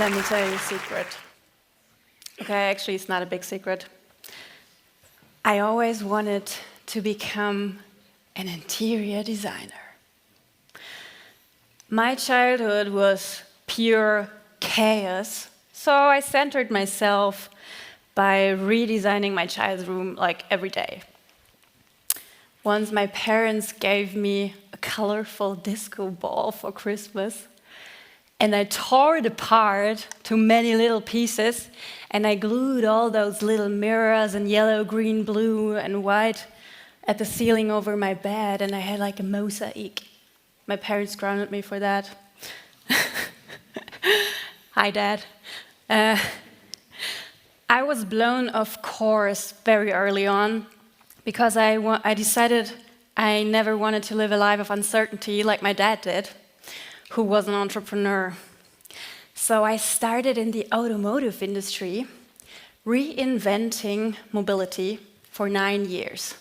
Let me tell you a secret. Okay, actually, it's not a big secret. I always wanted to become an interior designer. My childhood was pure chaos, so I centered myself by redesigning my child's room like every day. Once my parents gave me a colorful disco ball for Christmas, and I tore it apart to many little pieces, and I glued all those little mirrors in yellow, green, blue, and white at the ceiling over my bed, and I had like a mosaic. My parents grounded me for that. Hi, Dad. I was blown off course very early on because I decided I never wanted to live a life of uncertainty like my dad did, who was an entrepreneur. So I started in the automotive industry, reinventing mobility for 9 years.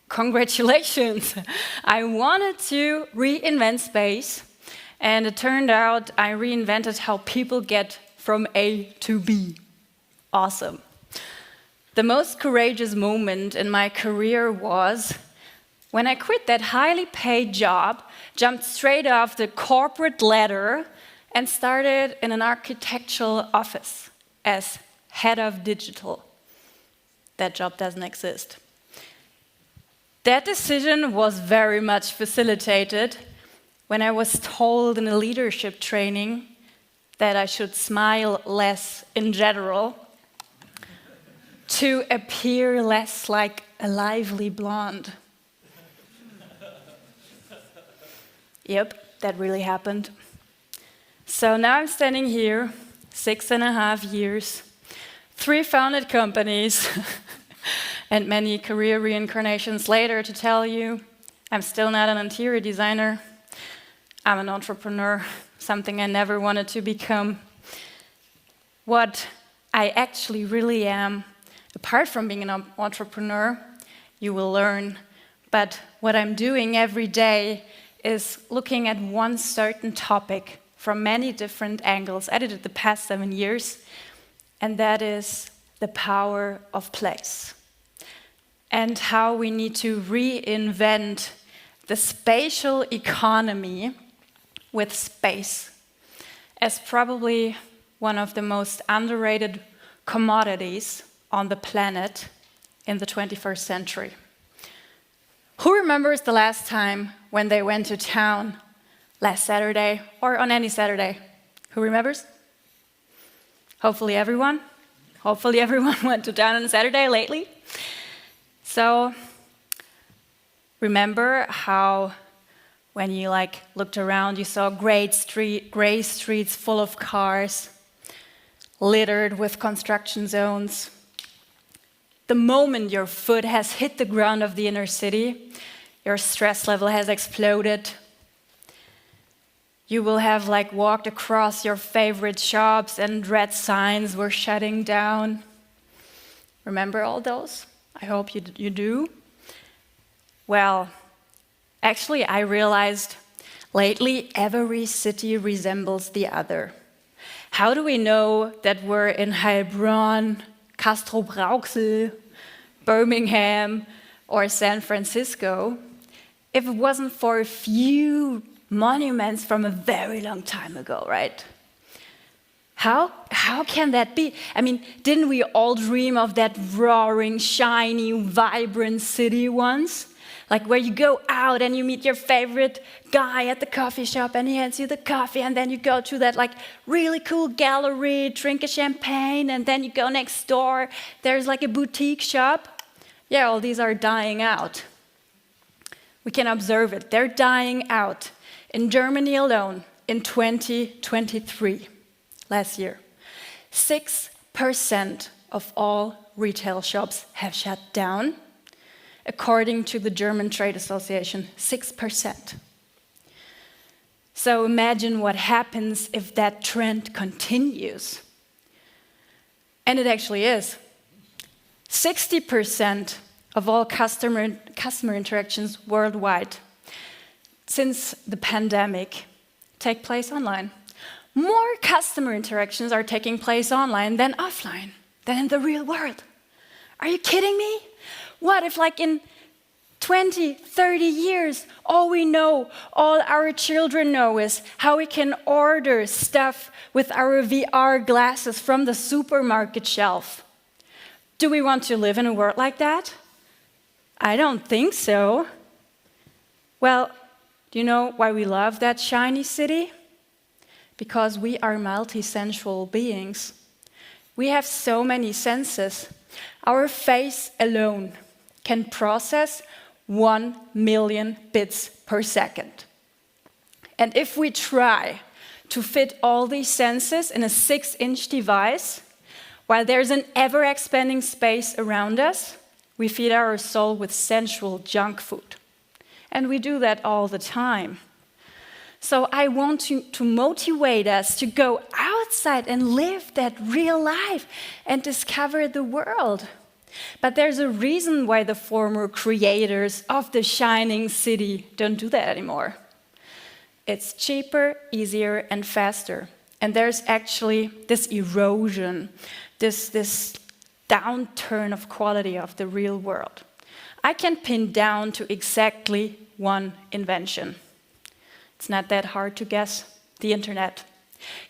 Congratulations! I wanted to reinvent space, and it turned out I reinvented how people get from A to B. Awesome. The most courageous moment in my career was when I quit that highly paid job, jumped straight off the corporate ladder, and started in an architectural office as head of digital. That job doesn't exist. That decision was very much facilitated when I was told in a leadership training that I should smile less in general to appear less like a lively blonde. Yep, that really happened. So now I'm standing here, 6.5 years, 3 founded companies, and many career reincarnations later to tell you I'm still not an interior designer. I'm an entrepreneur, something I never wanted to become. What I actually really am, apart from being an entrepreneur, you will learn. But what I'm doing every day is looking at one certain topic from many different angles. I did it the past 7 years, and that is the power of place and how we need to reinvent the spatial economy with space as probably one of the most underrated commodities on the planet in the 21st century. Who remembers the last time when they went to town last Saturday or on any Saturday? Who remembers? Hopefully everyone. Hopefully everyone went to town on Saturday lately. So remember how when you looked around, you saw gray streets full of cars, littered with construction zones. The moment your foot has hit the ground of the inner city, your stress level has exploded. You will have walked across your favorite shops and red signs were shutting down. Remember all those? I hope you do. Well, actually, I realized lately every city resembles the other. How do we know that we're in Heilbronn, Castrop-Rauxel, Birmingham, or San Francisco if it wasn't for a few monuments from a very long time ago, right? How can that be? I mean, didn't we all dream of that roaring, shiny, vibrant city once? Where you go out and you meet your favorite guy at the coffee shop and he hands you the coffee, and then you go to that really cool gallery, drink a champagne, and then you go next door, there's a boutique shop. Yeah, all these are dying out. We can observe it. They're dying out. In Germany alone, in 2023, last year, 6% of all retail shops have shut down, according to the German Trade Association, 6%. So imagine what happens if that trend continues. And it actually is. 60% of all customer interactions worldwide since the pandemic take place online. more customer interactions are taking place online than offline, than in the real world. Are you kidding me? What if like in 20, 30 years, all we know, all our children know is how we can order stuff with our VR glasses from the supermarket shelf? Do we want to live in a world like that? I don't think so. Well, do you know why we love that shiny city? Because we are multi-sensual beings. We have so many senses. Our face alone can process 1 million bits per second. And if we try to fit all these senses in a 6-inch device, while there's an ever-expanding space around us, we feed our soul with sensual junk food. And we do that all the time. So I want to motivate us to go outside and live that real life and discover the world. But there's a reason why the former creators of the shining city don't do that anymore. It's cheaper, easier, and faster. And there's actually this erosion, this downturn of quality of the real world. I can pin down to exactly one invention. It's not that hard to guess: the internet.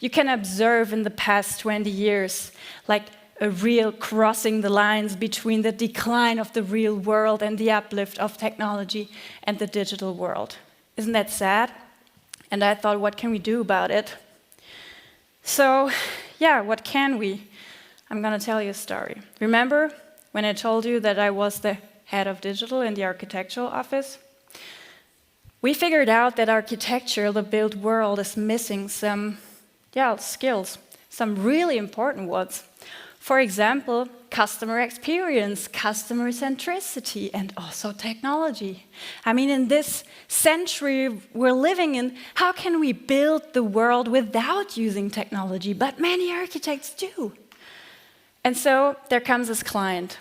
You can observe in the past 20 years, like a real crossing the lines between the decline of the real world and the uplift of technology and the digital world. Isn't that sad? And I thought, what can we do about it? So, yeah, what can we? I'm going to tell you a story. Remember when I told you that I was the head of digital in the architectural office? We figured out that architecture, the built world, is missing some skills, some really important ones. For example, customer experience, customer centricity, and also technology. I mean, in this century we're living in, how can we build the world without using technology? But many architects do. And so there comes this client,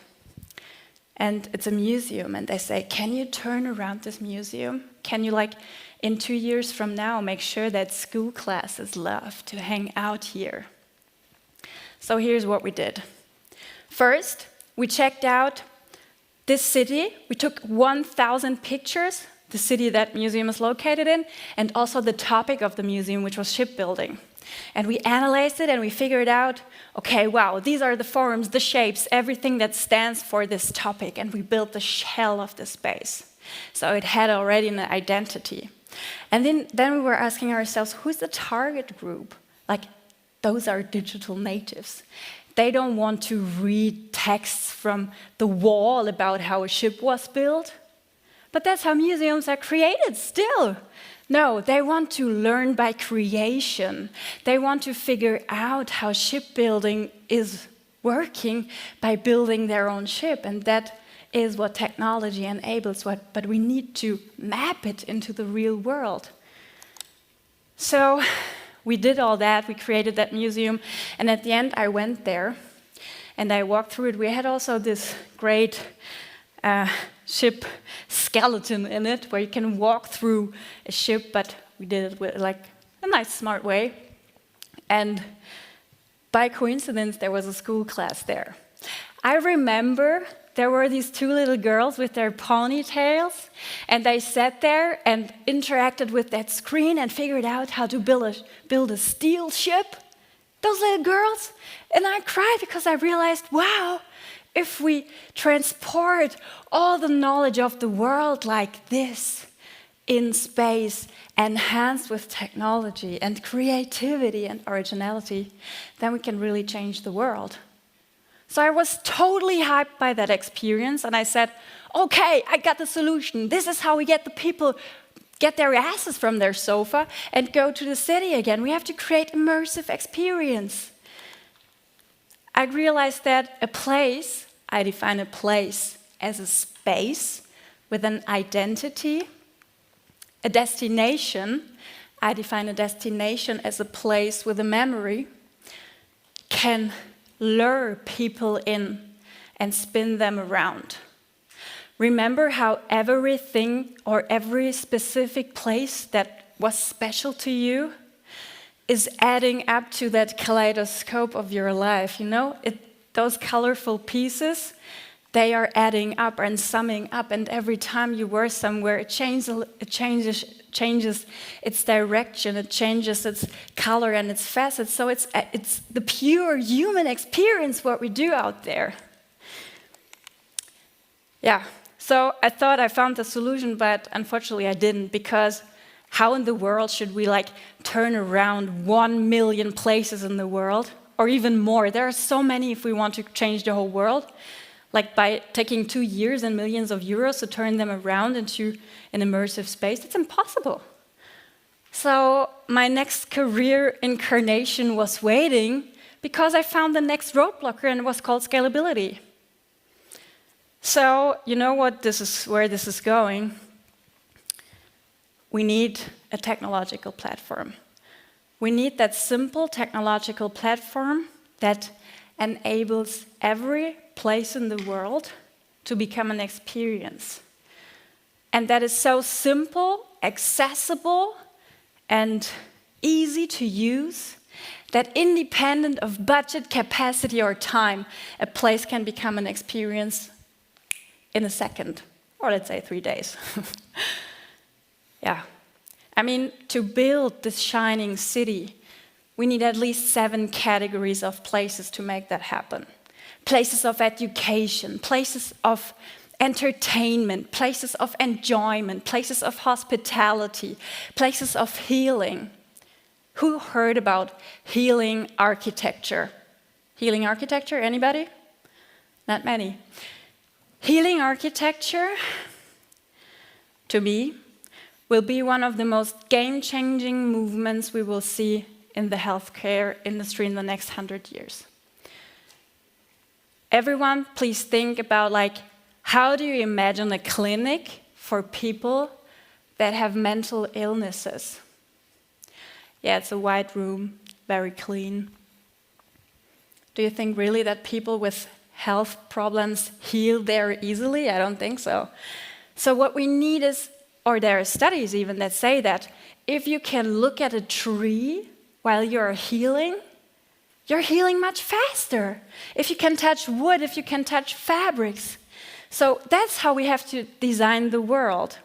and it's a museum, and they say, can you turn around this museum? Can you, like, in 2 years from now, make sure that school classes love to hang out here? So here's what we did. First, we checked out this city. We took 1,000 pictures, the city that museum is located in, and also the topic of the museum, which was shipbuilding. And we analyzed it and we figured out, okay, wow, these are the forms, the shapes, everything that stands for this topic. And we built the shell of the space. So it had already an identity. And then we were asking ourselves, who's the target group? Like, those are digital natives. They don't want to read texts from the wall about how a ship was built. But that's how museums are created still. No, they want to learn by creation. They want to figure out how shipbuilding is working by building their own ship. And that is what technology enables, but we need to map it into the real world. So we did all that, we created that museum, and at the end I went there and I walked through it. We had also this great ship skeleton in it where you can walk through a ship, but we did it with like a nice, smart way. And by coincidence, there was a school class there. I remember there were these 2 little girls with their ponytails, and they sat there and interacted with that screen and figured out how to build a steel ship. Those little girls. And I cried because I realized, wow, if we transport all the knowledge of the world like this in space, enhanced with technology and creativity and originality, then we can really change the world. So I was totally hyped by that experience, and I said, okay, I got the solution. This is how we get the people get their asses from their sofa and go to the city again. We have to create immersive experience. I realized that I define a place as a space with an identity. A destination, I define a destination as a place with a memory, can lure people in and spin them around. Remember how everything or every specific place that was special to you is adding up to that kaleidoscope of your life, you know? Those colorful pieces, they are adding up and summing up, and every time you were somewhere, it changes its direction, it changes its color and its facets. So it's the pure human experience what we do out there. Yeah, so I thought I found the solution, but unfortunately I didn't, because how in the world should we turn around 1 million places in the world, or even more? There are so many if we want to change the whole world. By taking 2 years and millions of euros to turn them around into an immersive space, it's impossible. So my next career incarnation was waiting, because I found the next roadblocker, and it was called scalability. So you know where this is going. We need a technological platform. We need that simple technological platform that enables every place in the world to become an experience. And that is so simple, accessible, and easy to use that independent of budget, capacity, or time, a place can become an experience in a second, or let's say 3 days. Yeah. I mean, to build this shining city, we need at least 7 categories of places to make that happen. Places of education, places of entertainment, places of enjoyment, places of hospitality, places of healing. Who heard about healing architecture? Healing architecture, anybody? Not many. Healing architecture, to me, will be one of the most game-changing movements we will see in the healthcare industry in the next 100 years. Everyone, please think about how do you imagine a clinic for people that have mental illnesses? Yeah, it's a white room, very clean. Do you think really that people with health problems heal there easily? I don't think so. So what we need is, or there are studies even that say that if you can look at a tree while you're healing much faster. If you can touch wood, if you can touch fabrics. So that's how we have to design the world.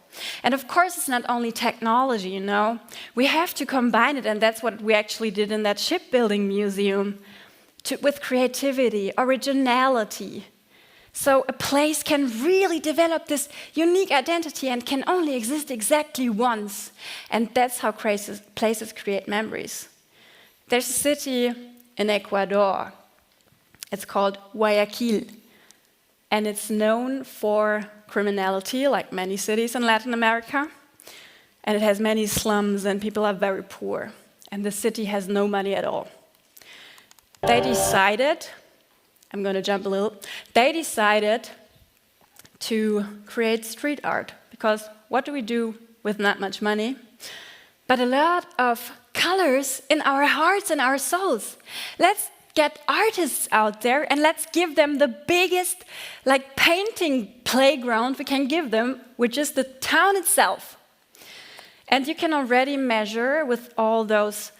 And of course, it's not only technology, you know. We have to combine it, and that's what we actually did in that shipbuilding museum, with creativity, originality. So a place can really develop this unique identity and can only exist exactly once. And that's how places create memories. There's a city in Ecuador. It's called Guayaquil. And it's known for criminality, like many cities in Latin America. And it has many slums, and people are very poor. And the city has no money at all. They decided, I'm going to jump a little, they decided to create street art. Because what do we do with not much money? But a lot of colors in our hearts and our souls. Let's get artists out there and let's give them the biggest painting playground we can give them, which is the town itself. And you can already measure with all those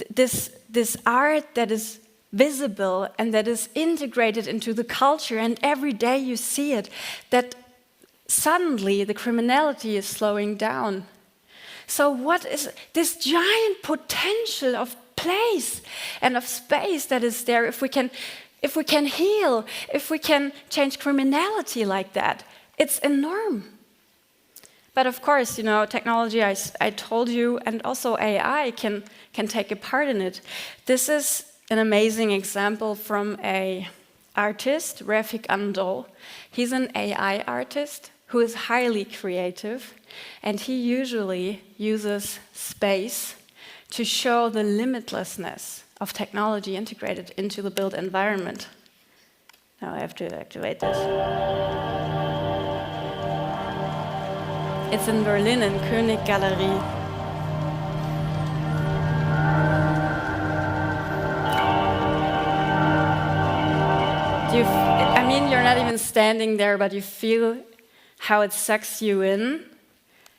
this art that is visible and that is integrated into the culture, and every day you see it, that suddenly the criminality is slowing down. So what is this giant potential of place and of space that is there if we can heal, if we can change criminality like that? It's enormous. But of course, you know, technology, I told you, and also AI can take a part in it. This is an amazing example from an artist, Refik Andol. He's an AI artist who is highly creative, and he usually uses space to show the limitlessness of technology integrated into the built environment. Now I have to activate this. It's in Berlin, in König Galerie. I mean, you're not even standing there, but you feel how it sucks you in.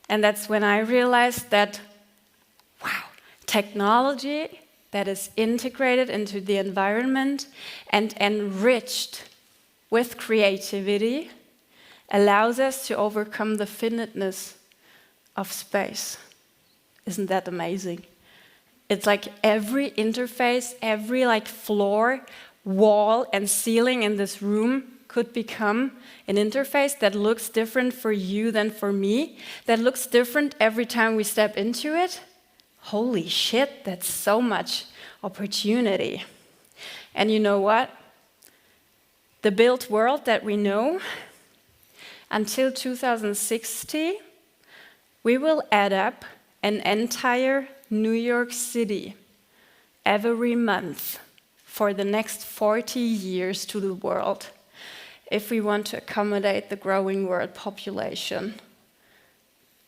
And that's when I realized that, wow, Technology that is integrated into the environment and enriched with creativity allows us to overcome the finiteness of space. Isn't that amazing? It's like every interface, every floor, wall, and ceiling in this room could become an interface that looks different for you than for me, that looks different every time we step into it. Holy shit, that's so much opportunity. And you know what? The built world that we know, until 2060, we will add up an entire New York City every month for the next 40 years to the world, if we want to accommodate the growing world population.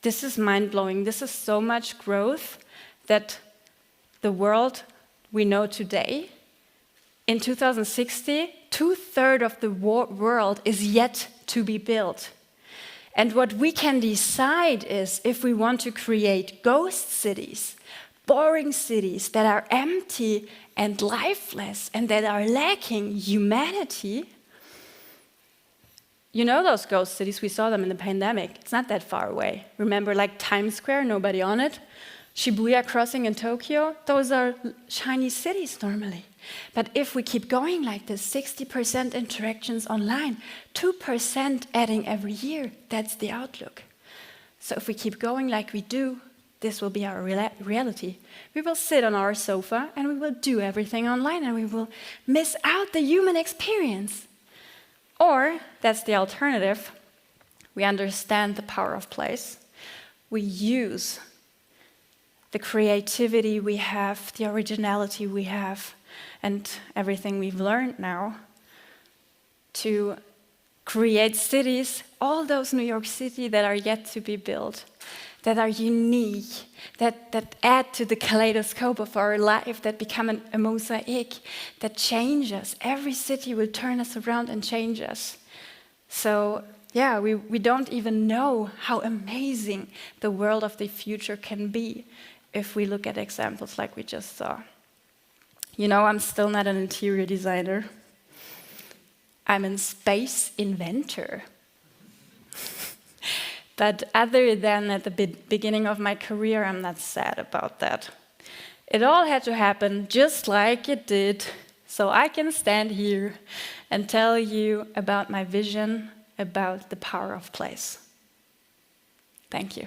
This is mind-blowing. This is so much growth that the world we know today, in 2060, 2/3 of the world is yet to be built. And what we can decide is if we want to create ghost cities, boring cities that are empty and lifeless and that are lacking humanity. You know those ghost cities, we saw them in the pandemic. It's not that far away. Remember, Times Square, nobody on it? Shibuya Crossing in Tokyo, those are shiny cities normally. But if we keep going like this, 60% interactions online, 2% adding every year, that's the outlook. So if we keep going like we do, this will be our reality. We will sit on our sofa and we will do everything online and we will miss out the human experience. Or, that's the alternative, we understand the power of place. We use the creativity we have, the originality we have, and everything we've learned now to create cities, all those New York City that are yet to be built, that are unique, that add to the kaleidoscope of our life, that become a mosaic, that change us. Every city will turn us around and change us. So, yeah, we don't even know how amazing the world of the future can be if we look at examples like we just saw. You know, I'm still not an interior designer. I'm a space inventor. But other than at the beginning of my career, I'm not sad about that. It all had to happen just like it did, so I can stand here and tell you about my vision, about the power of place. Thank you.